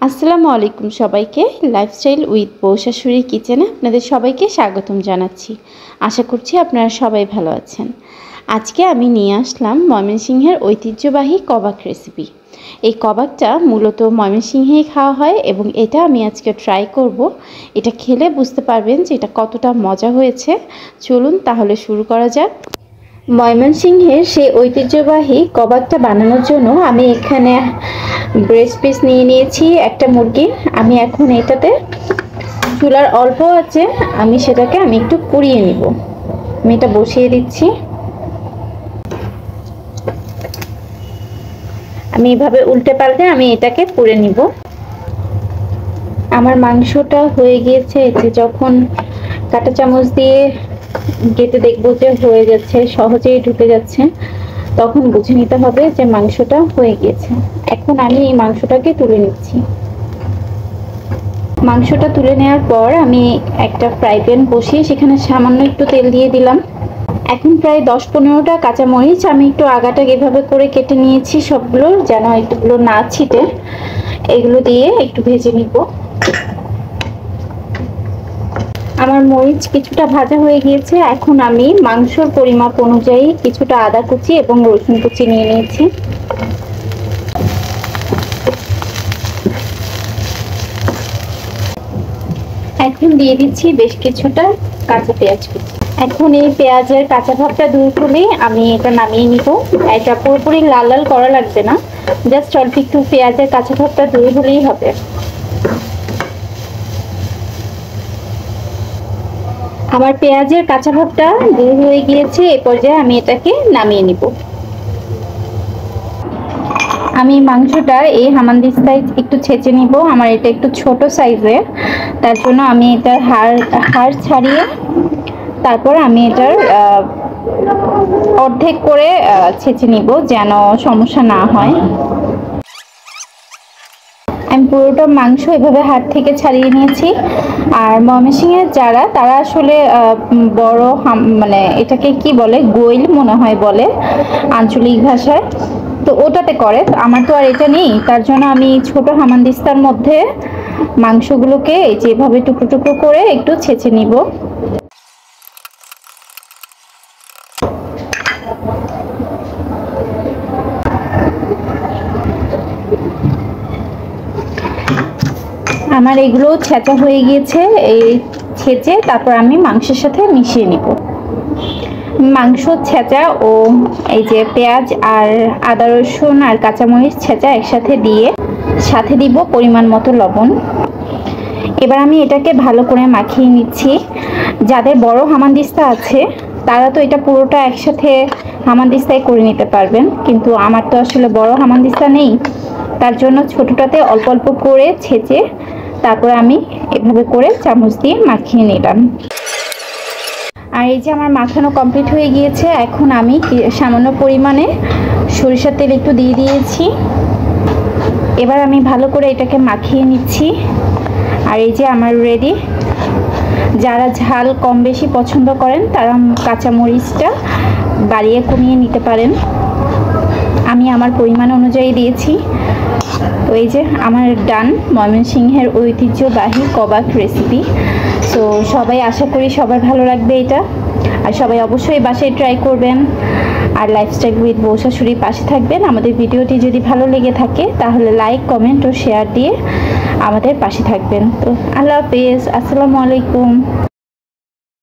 আসসালামু আলাইকুম সবাইকে। লাইফস্টাইল উইথ বউ শাশুড়ি কিচেনে আপনাদের সবাইকে স্বাগতম জানাচ্ছি। আশা করছি আপনারা সবাই ভালো আছেন। আজকে আমি নিয়ে আসলাম ময়মনসিংহের ঐতিহ্যবাহী কবাব রেসিপি। এই কবাবটা মূলত ময়মনসিংহেই খাওয়া হয় এবং এটা আমি আজকে ট্রাই করব। এটা খেলে বুঝতে পারবেন যে এটা কতটা মজা হয়েছে। চলুন তাহলে শুরু করা যাক। ময়মনসিংহের সেই ঐতিহ্যবাহী কবাবটা বানানোর জন্য আমি এখানে ব্রেস্ট পিস নিয়ে নিয়েছি একটা মুরগির। আমি এখন এটাতে চুলার অল্প আছে আমি একটু পুড়িয়ে নিব। আমি এটা বসিয়ে দিচ্ছি। আমি এভাবে উল্টে পাল্টে আমি এটাকে পুড়ে নিব। আমার মাংসটা হয়ে গিয়েছে। এতে যখন কাঁটা চামচ দিয়ে কেটে দেখবো যে হয়ে যাচ্ছে, সহজেই ঢুকে যাচ্ছে, তখন বুঝে নিতে হবে যে মাংসটা হয়ে গিয়েছে। এখন আমি এই মাংসটাকে তুলে নিচ্ছি। মাংসটা তুলে নেওয়ার পর আমি একটা ফ্রাই প্যান বসিয়ে সেখানে সামান্য একটু তেল দিয়ে দিলাম। এখন প্রায় 10-15টা কাঁচামরিচ আমি একটু আগাটা এভাবে করে কেটে নিয়েছি সবগুলো, যেন এগুলো না ছিটে। এগুলো দিয়ে একটু ভেজে নিব। আমার মরিচ কিছুটা ভাজা হয়ে গিয়েছে। এখন আমি মাংসর পরিমাপ অনুযায়ী কিছুটা আদা কুচি এবং রসুন কুচি নিয়ে নিয়েছি। এখন দিয়ে দিচ্ছি বেশ কিছুটা কাঁচা পেঁয়াজ কুচি। এখন এই পেঁয়াজের কাঁচা ভাবটা দূর করে আমি এটা নামিয়ে নিব। এটা পুরোপুরি লাল লাল করা লাগবে না, জাস্ট অল্প একটু পেঁয়াজের কাঁচা ভাবটা দূর হলেই হবে। আমার পেঁয়াজের কাঁচা ভাবটা দূর হয়ে গিয়েছে। এই পর্যায়ে আমি এটাকে নামিয়ে নিব। আমি মাংসটা এই হামানদিস্তায় একটু ছেঁচে নিব। আমার এটা একটু ছোট সাইজের, তার জন্য আমি এটার হাড় ছাড়িয়ে তারপর আমি এটার অর্ধেক করে ছেঁচে নিব, যেন সমস্যা না হয়। আমি পুরোটা মাংস এভাবে হাড় থেকে ছাড়িয়ে নিয়েছি। আর ময়মনসিংহের তারা আসলে বড় মানে এটাকে কি বলে, গোইল মনে হয় বলে আঞ্চলিক ভাষায়, তো ওটাতে করে। আমার তো আর এটা নেই, তার জন্য আমি ছোট হামানদিস্তার মধ্যে মাংসগুলোকে যেভাবে টুকরো টুকরো করে একটু ছেঁচে নিব। আমার এগুলো ছেঁচা হয়ে গিয়েছে। এই ছেঁচে তারপর আমি মাংসের সাথে মিশিয়ে নিব। মাংস ছেঁচা ও এই যে পেঁয়াজ আর আদা রসুন আর কাঁচামরিচ ছেঁচা একসাথে দিয়ে সাথে দিব পরিমাণ মতো লবণ। এবার আমি এটাকে ভালো করে মাখিয়ে নিচ্ছি। যাদের বড় হামানদিস্তা আছে তারা তো এটা পুরোটা একসাথে হামানদিস্তায় করে নিতে পারবেন, কিন্তু আমার তো আসলে বড় হামানদিস্তা নেই, তার জন্য ছোটটাতে অল্প অল্প করে ছেঁচে তারপরে আমি এভাবে করে চামচ দিয়ে মাখিয়ে নিলাম। আর এই যে আমার মাখানো কমপ্লিট হয়ে গিয়েছে। এখন আমি সামান্য পরিমাণে সরিষার তেল একটু দিয়ে দিয়েছি। এবার আমি ভালো করে এটাকে মাখিয়ে নিচ্ছি। আর এই যে আমার রেডি। যারা ঝাল কম বেশি পছন্দ করেন তারা কাঁচামরিচটা বাড়িয়ে কমিয়ে নিতে পারেন। আমি আমার পরিমাণ অনুযায়ী দিয়েছি। তো এই যে আমার ডান ময়মনসিংহের ঐতিহ্যবাহী কবাব রেসিপি। তো সবাই, আশা করি সবার ভালো লাগবে এটা। আর সবাই অবশ্যই বাসায় ট্রাই করবেন। আর লাইফস্টাইল উইথ বউ শাশুড়ির পাশে থাকবেন। আমাদের ভিডিওটি যদি ভালো লেগে থাকে তাহলে লাইক, কমেন্ট ও শেয়ার দিয়ে আমাদের পাশে থাকবেন। তো আল্লাহ হাফেজ, আসসালামু আলাইকুম।